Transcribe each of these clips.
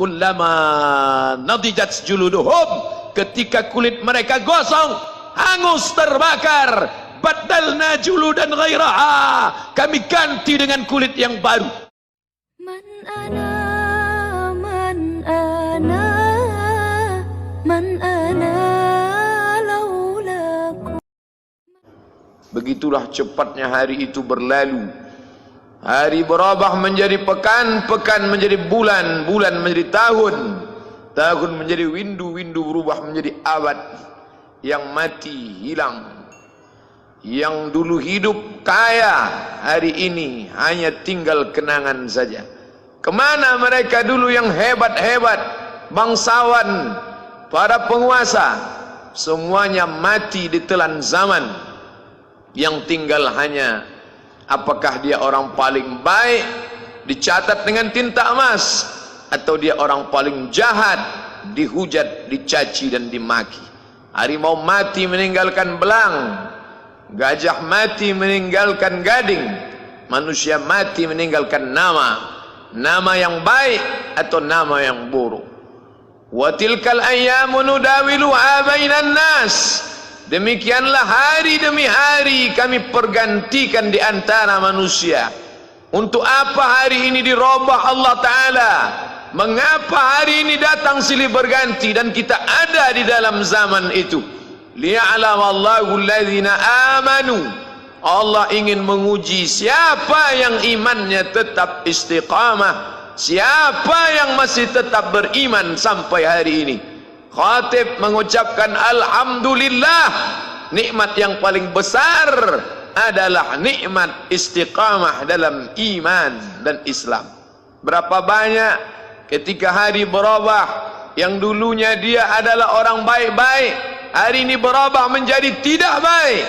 kullama nadijat juluduhum, ketika kulit mereka gosong, hangus, terbakar, badalna juludan ghairaha, kami ganti dengan kulit yang baru. Man ana, man ana, man ana laulaku. Begitulah cepatnya hari itu berlalu. Hari berubah menjadi pekan, pekan menjadi bulan, bulan menjadi tahun, tahun menjadi windu, windu berubah menjadi abad. Yang mati hilang, yang dulu hidup kaya, hari ini hanya tinggal kenangan saja. Kemana mereka dulu yang hebat-hebat, bangsawan, para penguasa? Semuanya mati ditelan zaman. Yang tinggal hanya apakah dia orang paling baik, dicatat dengan tinta emas, atau dia orang paling jahat, dihujat, dicaci dan dimaki. Harimau mati meninggalkan belang, gajah mati meninggalkan gading, manusia mati meninggalkan nama, nama yang baik atau nama yang buruk. Wa tilkal ayyamu nudawiluha bainan nas. Demikianlah hari demi hari kami pergantikan di antara manusia. Untuk apa hari ini dirubah Allah Ta'ala? Mengapa hari ini datang silih berganti dan kita ada di dalam zaman itu? Liya'lamallahu alladhina amanu. Allah ingin menguji siapa yang imannya tetap istiqamah, siapa yang masih tetap beriman sampai hari ini. Khatib mengucapkan alhamdulillah, nikmat yang paling besar adalah nikmat istiqamah dalam iman dan Islam. Berapa banyak ketika hari berubah, yang dulunya dia adalah orang baik-baik, hari ini berubah menjadi tidak baik.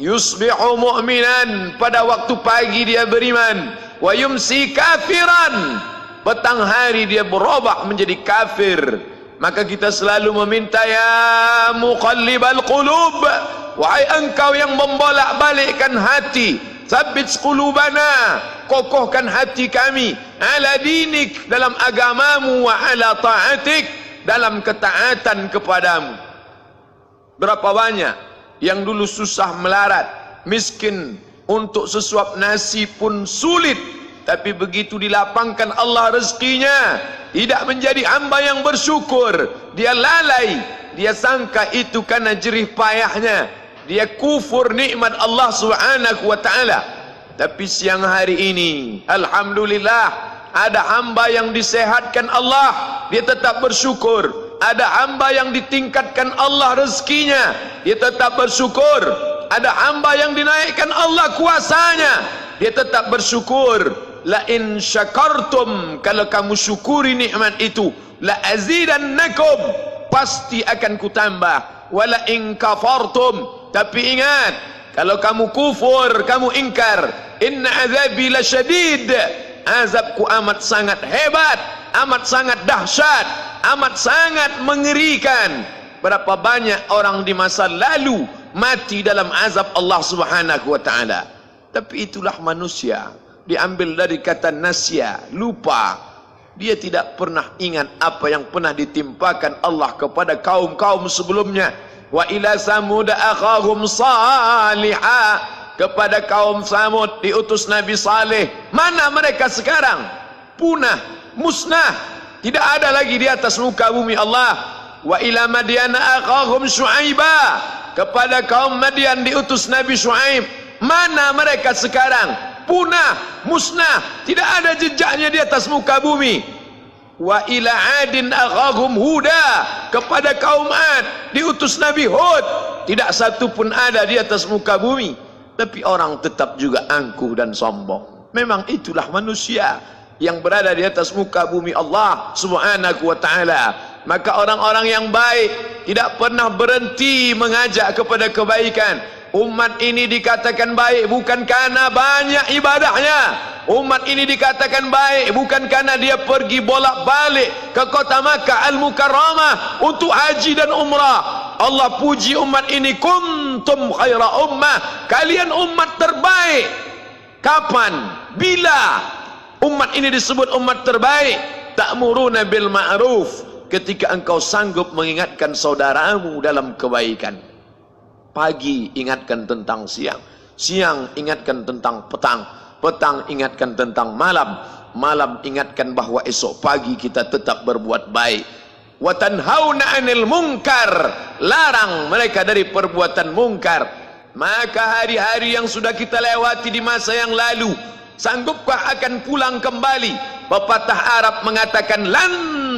Yusbihu mu'minan, pada waktu pagi dia beriman, wa yumsi kafiran, petang hari dia berubah menjadi kafir. Maka kita selalu meminta, ya muqallibal qulub, wahai engkau yang membolak-balikkan hati, tsabbit qulubana, kokohkan hati kami, ala dinik, dalam agamamu, wa ala ta'atik, dalam ketaatan kepadamu. Berapa banyak yang dulu susah melarat, miskin, untuk sesuap nasi pun sulit, tapi begitu dilapangkan Allah rezekinya, tidak menjadi hamba yang bersyukur. Dia lalai, dia sangka itu karena jerih payahnya, dia kufur nikmat Allah Subhanahu wa ta'ala. Tapi siang hari ini alhamdulillah, ada hamba yang disehatkan Allah, dia tetap bersyukur. Ada hamba yang ditingkatkan Allah rezekinya, dia tetap bersyukur. Ada hamba yang dinaikkan Allah kuasanya, dia tetap bersyukur. La in syakartum, kalau kamu syukuri nikmat itu, la azidannakum, pasti akan kutambah. Wala in kafartum, tapi ingat, kalau kamu kufur, kamu ingkar, inna azabi lasyadid, azabku amat sangat hebat, amat sangat dahsyat, amat sangat mengerikan. Berapa banyak orang di masa lalu mati dalam azab Allah Subhanahu wa ta'ala. Tapi itulah manusia, diambil dari kata nasya, lupa. Dia tidak pernah ingat apa yang pernah ditimpakan Allah kepada kaum-kaum sebelumnya. Wa ila samud akhahum salihah, kepada kaum Samud diutus Nabi Saleh. Mana mereka sekarang? Punah, musnah, tidak ada lagi di atas muka bumi Allah. Wa ila Madyan akhahum Syuaibah, kepada kaum Madian diutus Nabi Syuaib. Mana mereka sekarang? Punah, musnah, tidak ada jejaknya di atas muka bumi. Wa ila adin akhahum Huda, kepada kaum Ad diutus Nabi Hud. Tidak satu pun ada di atas muka bumi. Tapi orang tetap juga angkuh dan sombong. Memang itulah manusia yang berada di atas muka bumi Allah Subhanahu wa ta'ala. Maka orang-orang yang baik tidak pernah berhenti mengajak kepada kebaikan. Umat ini dikatakan baik bukan karena banyak ibadahnya. Umat ini dikatakan baik bukan karena dia pergi bolak-balik ke kota Makkah Al-Mukarramah untuk haji dan umrah. Allah puji umat ini, kuntum khaira ummah, kalian umat terbaik. Kapan? Bila umat ini disebut umat terbaik? ta'muruna bil ma'ruf, ketika engkau sanggup mengingatkan saudaramu dalam kebaikan. Pagi ingatkan tentang siang, siang ingatkan tentang petang, petang ingatkan tentang malam, malam ingatkan bahwa esok pagi kita tetap berbuat baik. Wa tanhauna 'anil munkar, larang mereka dari perbuatan mungkar. Maka hari-hari yang sudah kita lewati di masa yang lalu, sanggupkah akan pulang kembali? Pepatah Arab mengatakan lan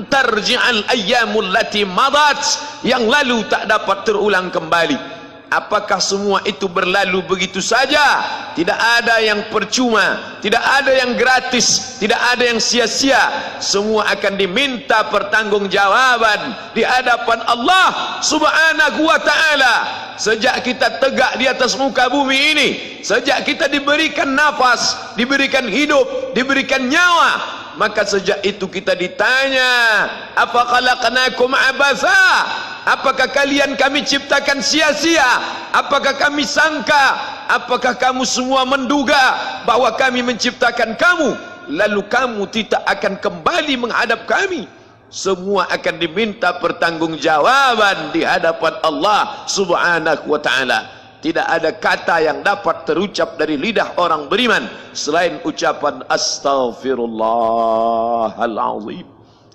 tarji'al ayyamul lati madat, yang lalu tak dapat terulang kembali. Apakah semua itu berlalu begitu saja? Tidak ada yang percuma, tidak ada yang gratis, tidak ada yang sia-sia. Semua akan diminta pertanggungjawaban di hadapan Allah Subhanahu wa ta'ala. Sejak kita tegak di atas muka bumi ini, sejak kita diberikan nafas, diberikan hidup, diberikan nyawa, maka sejak itu kita ditanya, apa khalaqnakum abatha? Apakah kalian kami ciptakan sia-sia? Apakah kami sangka? Apakah kamu semua menduga bahwa kami menciptakan kamu lalu kamu tidak akan kembali menghadap kami? Semua akan diminta pertanggungjawaban di hadapan Allah Subhanahu wa ta'ala. Tidak ada kata yang dapat terucap dari lidah orang beriman selain ucapan astaghfirullahalazim.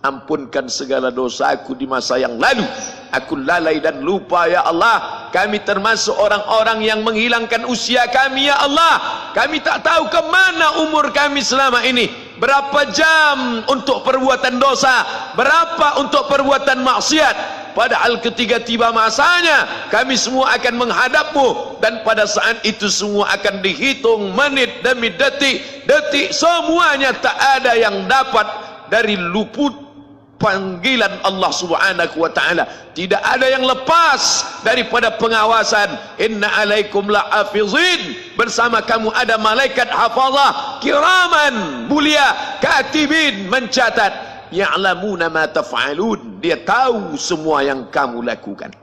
Ampunkan segala dosaku di masa yang lalu, aku lalai dan lupa ya Allah. Kami termasuk orang-orang yang menghilangkan usia kami ya Allah. Kami tak tahu kemana umur kami selama ini. Berapa jam untuk perbuatan dosa, berapa untuk perbuatan maksiat. Padahal ketika tiba masanya, kami semua akan menghadapmu, dan pada saat itu semua akan dihitung menit demi detik. Detik semuanya tak ada yang dapat dari luput panggilan Allah Subhanahu wa ta'ala. Tidak ada yang lepas daripada pengawasan. Inna alaikum la'afizin, bersama kamu ada malaikat hafazah kiraman mulia, katibin mencatat, ya'lamuna ma taf'alun, dia tahu semua yang kamu lakukan.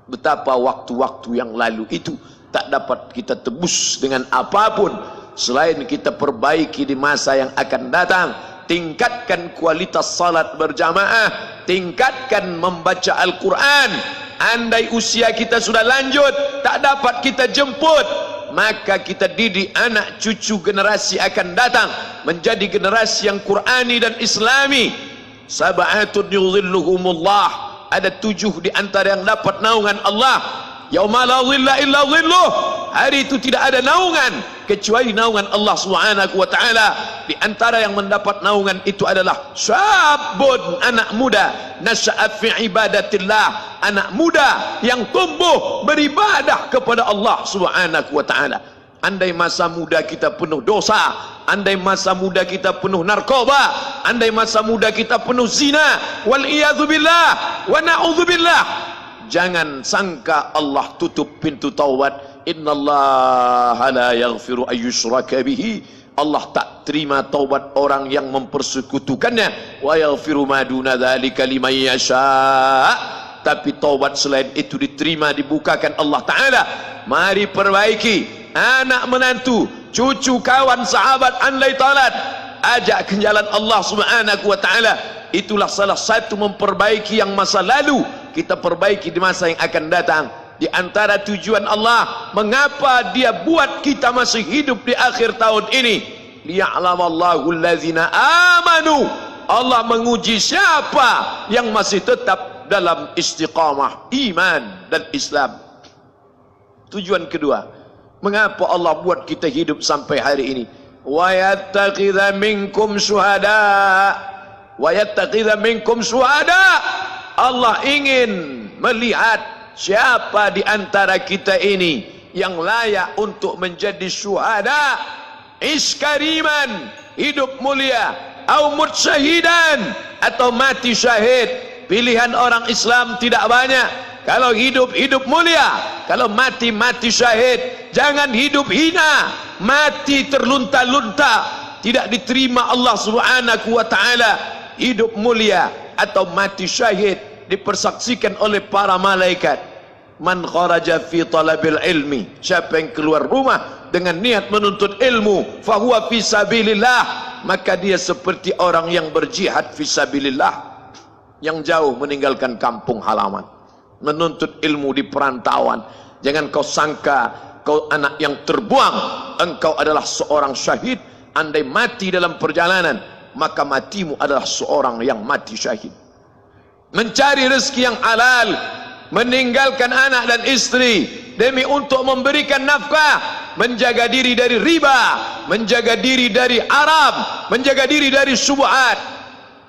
Betapa waktu-waktu yang lalu itu tak dapat kita tebus dengan apapun selain kita perbaiki di masa yang akan datang. Tingkatkan kualitas salat berjamaah, tingkatkan membaca Al-Quran. Andai usia kita sudah lanjut, tak dapat kita jemput, maka kita didik anak cucu generasi akan datang menjadi generasi yang Qurani dan Islami. Sab'atun yudhilluhumullah, ada 7 di antara yang dapat naungan Allah. Yauma la dhilla illa dhilluh, hari itu tidak ada naungan kecuali naungan Allah Subhanahu wa ta'ala. Di antara yang mendapat naungan itu adalah syabun, anak muda, nasya'a fi ibadatillah, anak muda yang tumbuh beribadah kepada Allah Subhanahu wa ta'ala. Andai masa muda kita penuh dosa, andai masa muda kita penuh narkoba, andai masa muda kita penuh zina, wal iyadzubillah wa na'udzubillah, jangan sangka Allah tutup pintu taubat. Innallaha la yaghfiru ayyushraka bihi, Allah tak terima taubat orang yang mempersekutukannya. Wa yaghfiru ma duna dzalika liman yasha, tapi taubat selain itu diterima, dibukakan Allah Ta'ala. Mari perbaiki anak menantu, cucu, kawan, sahabat, andai talat, ajak ke jalan Allah Subhanahu wa ta'ala. Itulah salah satu memperbaiki yang masa lalu, kita perbaiki di masa yang akan datang. Di antara tujuan Allah mengapa dia buat kita masih hidup di akhir tahun ini, liya'lamallahu allazina amanu, Allah menguji siapa yang masih tetap dalam istiqamah iman dan Islam. Tujuan kedua, mengapa Allah buat kita hidup sampai hari ini? Wa yattakhidha minkum syuhada, wa yattakhidha minkum syuhada, Allah ingin melihat siapa di antara kita ini yang layak untuk menjadi syuhada, iskariman, hidup mulia, au mutsyahidan, atau mati syahid. Pilihan orang Islam tidak banyak. Kalau hidup, hidup mulia. Kalau mati, mati syahid. Jangan hidup hina, mati terlunta-lunta, tidak diterima Allah Subhanahu wa ta'ala. Hidup mulia atau mati syahid dipersaksikan oleh para malaikat. Man kharaja fi talabil ilmi, siapa yang keluar rumah dengan niat menuntut ilmu, fahuwa fi sabilillah, maka dia seperti orang yang berjihad fisabilillah, yang jauh meninggalkan kampung halaman, menuntut ilmu di perantauan. Jangan kau sangka kau anak yang terbuang, engkau adalah seorang syahid. Andai mati dalam perjalanan, maka matimu adalah seorang yang mati syahid. Mencari rezeki yang halal, meninggalkan anak dan istri demi untuk memberikan nafkah, menjaga diri dari riba, menjaga diri dari haram, menjaga diri dari syubhat.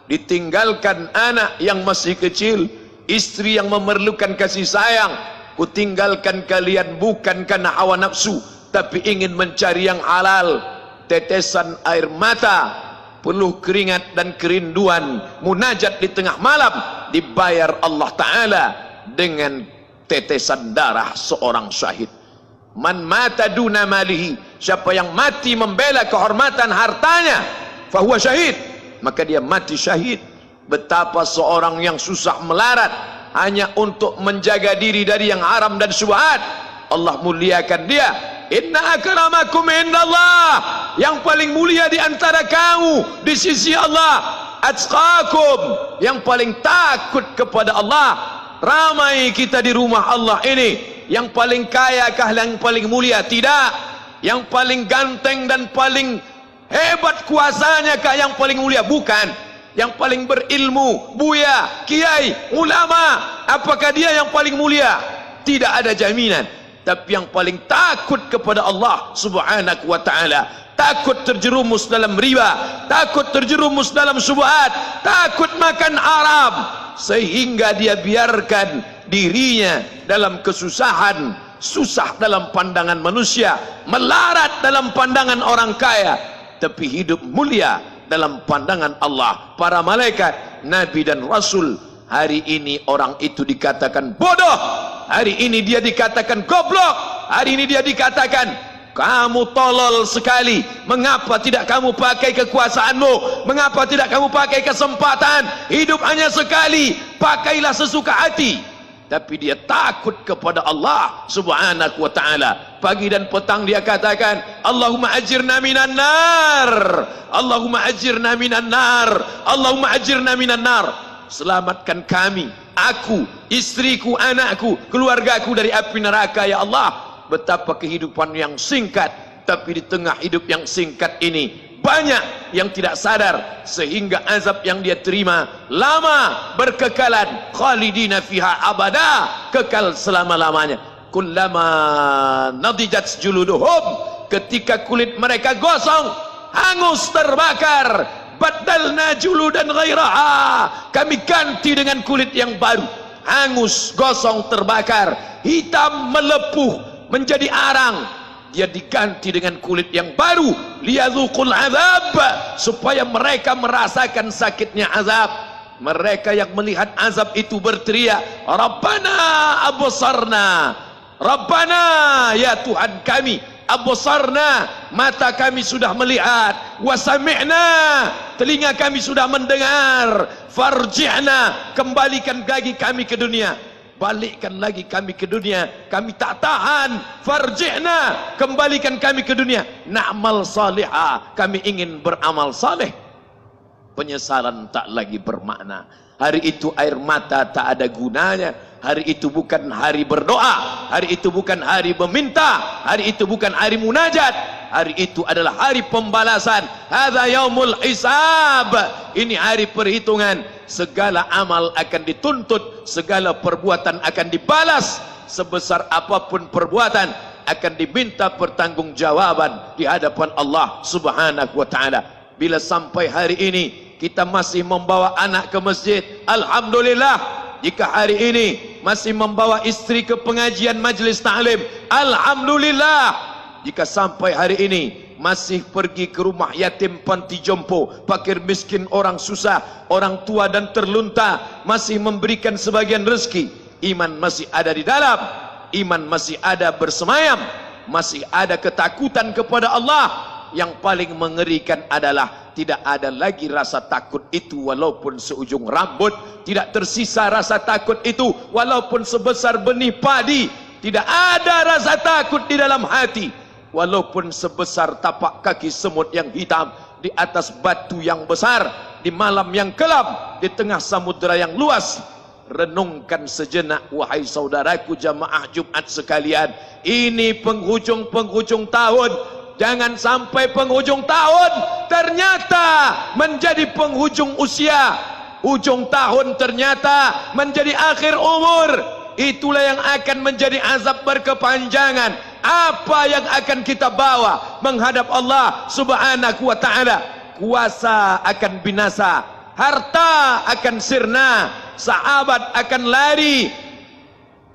Ditinggalkan anak yang masih kecil, istri yang memerlukan kasih sayang. Kutinggalkan kalian bukan karena hawa nafsu, tapi ingin mencari yang halal. Tetesan air mata, peluh keringat dan kerinduan, munajat di tengah malam, dibayar Allah Ta'ala dengan tetesan darah seorang syahid. Man mata duna malihi, siapa yang mati membela kehormatan hartanya, fahuwa syahid, maka dia mati syahid. Betapa seorang yang susah melarat hanya untuk menjaga diri dari yang haram dan syubhat, Allah muliakan dia. Inna akramakum indallah, yang paling mulia di antara kamu di sisi Allah, atqakum, yang paling takut kepada Allah. Ramai kita di rumah Allah ini, yang paling kaya kah yang paling mulia? Tidak. Yang paling ganteng dan paling hebat kuasanya kah yang paling mulia? Bukan. Yang paling berilmu, buya, kiai, ulama, apakah dia yang paling mulia? Tidak ada jaminan. Tapi yang paling takut kepada Allah Subhanahu wa ta'ala, takut terjerumus dalam riba, takut terjerumus dalam syubhat, takut makan haram, sehingga dia biarkan dirinya dalam kesusahan, susah dalam pandangan manusia, melarat dalam pandangan orang kaya, tapi hidup mulia dalam pandangan Allah, para malaikat, nabi dan rasul. Hari ini orang itu dikatakan bodoh, hari ini dia dikatakan goblok, hari ini dia dikatakan kamu tolol sekali. Mengapa tidak kamu pakai kekuasaanmu? Mengapa tidak kamu pakai kesempatan? Hidup hanya sekali, pakailah sesuka hati. Tapi dia takut kepada Allah Subhanahu wa ta'ala. Pagi dan petang dia katakan, Allahumma ajirna minan nar, Allahumma ajirna minan nar, Allahumma ajirna minan nar. Selamatkan kami, aku, istriku, anakku, keluargaku dari api neraka ya Allah. Betapa kehidupan yang singkat, tapi di tengah hidup yang singkat ini banyak yang tidak sadar, sehingga azab yang dia terima lama, berkekalan, khalidina fiha abada, kekal selama-lamanya. Kullama nadijat juluduhum, ketika kulit mereka gosong, hangus, terbakar, badalna juludan ghairaha, kami ganti dengan kulit yang baru, hangus, gosong, terbakar, hitam, melepuh, menjadi arang. Dia diganti dengan kulit yang baru, liyadzuqul azab, supaya mereka merasakan sakitnya azab. Mereka yang melihat azab itu berteriak, Rabbana absarna, Rabbana, ya Tuhan kami, absarna, mata kami sudah melihat, wa sami'na, telinga kami sudah mendengar, farji'na, kembalikan lagi kami ke dunia, balikkan lagi kami ke dunia, kami tak tahan, farji'na, kembalikan kami ke dunia, na'mal salihah, kami ingin beramal saleh. Penyesalan tak lagi bermakna. Hari itu air mata tak ada gunanya. Hari itu bukan hari berdoa, hari itu bukan hari meminta, hari itu bukan hari munajat, hari itu adalah hari pembalasan. Hadza yaumul hisab, ini hari perhitungan. Segala amal akan dituntut, segala perbuatan akan dibalas. Sebesar apapun perbuatan akan diminta pertanggungjawaban di hadapan Allah Subhanahu wa ta'ala. Bila sampai hari ini kita masih membawa anak ke masjid, alhamdulillah. Jika hari ini masih membawa istri ke pengajian majlis ta'lim, alhamdulillah. Jika sampai hari ini masih pergi ke rumah yatim, panti jompo, fakir miskin, orang susah, orang tua dan terlunta, masih memberikan sebagian rezeki, iman masih ada di dalam, iman masih ada bersemayam, masih ada ketakutan kepada Allah. Yang paling mengerikan adalah tidak ada lagi rasa takut itu walaupun seujung rambut, tidak tersisa rasa takut itu walaupun sebesar benih padi, tidak ada rasa takut di dalam hati walaupun sebesar tapak kaki semut yang hitam, di atas batu yang besar, di malam yang kelam, di tengah samudera yang luas. Renungkan sejenak wahai saudaraku jamaah Jumat sekalian. Ini penghujung-penghujung tahun. Jangan sampai penghujung tahun ternyata menjadi penghujung usia. Ujung tahun ternyata menjadi akhir umur. Itulah yang akan menjadi azab berkepanjangan. Apa yang akan kita bawa menghadap Allah Subhanahu wa ta'ala? Kuasa akan binasa, harta akan sirna, sahabat akan lari,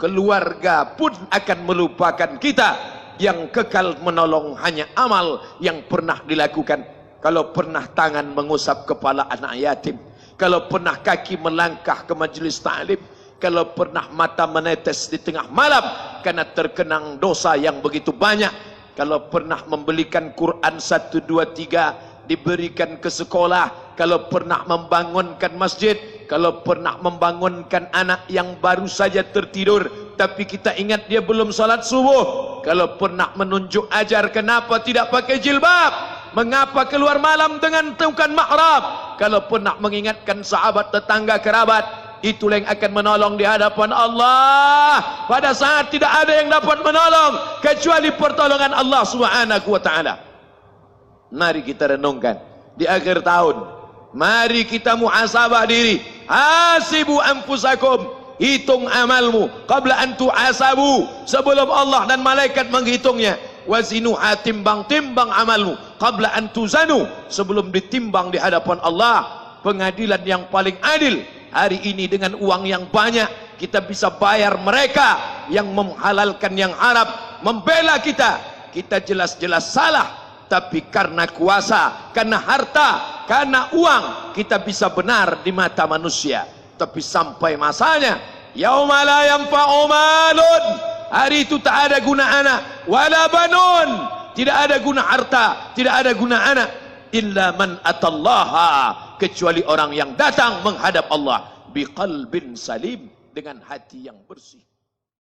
keluarga pun akan melupakan kita. Yang kekal menolong hanya amal yang pernah dilakukan. Kalau pernah tangan mengusap kepala anak yatim, kalau pernah kaki melangkah ke majlis ta'lim, kalau pernah mata menetes di tengah malam karena terkenang dosa yang begitu banyak, kalau pernah membelikan Quran 1, 2, 3 diberikan ke sekolah, kalau pernah membangunkan masjid, kalau pernah membangunkan anak yang baru saja tertidur tapi kita ingat dia belum salat subuh, kalau pernah menunjuk ajar kenapa tidak pakai jilbab, mengapa keluar malam dengan bukan mahram, kalau pernah mengingatkan sahabat, tetangga, kerabat, itulah yang akan menolong di hadapan Allah pada saat tidak ada yang dapat menolong kecuali pertolongan Allah Subhanahu wa ta'ala. Mari kita renungkan di akhir tahun, mari kita muhasabah diri. Hasibu anfusakum, hitung amalmu qabla an tuhasabu, sebelum Allah dan malaikat menghitungnya. Wazinu, timbang-timbang amalmu qabla an tuzanu, sebelum ditimbang di hadapan Allah. Pengadilan yang paling adil. Hari ini dengan uang yang banyak kita bisa bayar mereka yang menghalalkan yang haram, membela kita. Kita jelas-jelas salah, tapi karena kuasa, karena harta, karena uang kita bisa benar di mata manusia. Tapi sampai masanya yauma la yanfa'u malun, hari itu tak ada guna anak, wala banun, tidak ada guna harta, tidak ada guna anak, illa man atallaha, kecuali orang yang datang menghadap Allah biqalbin salim, dengan hati yang bersih.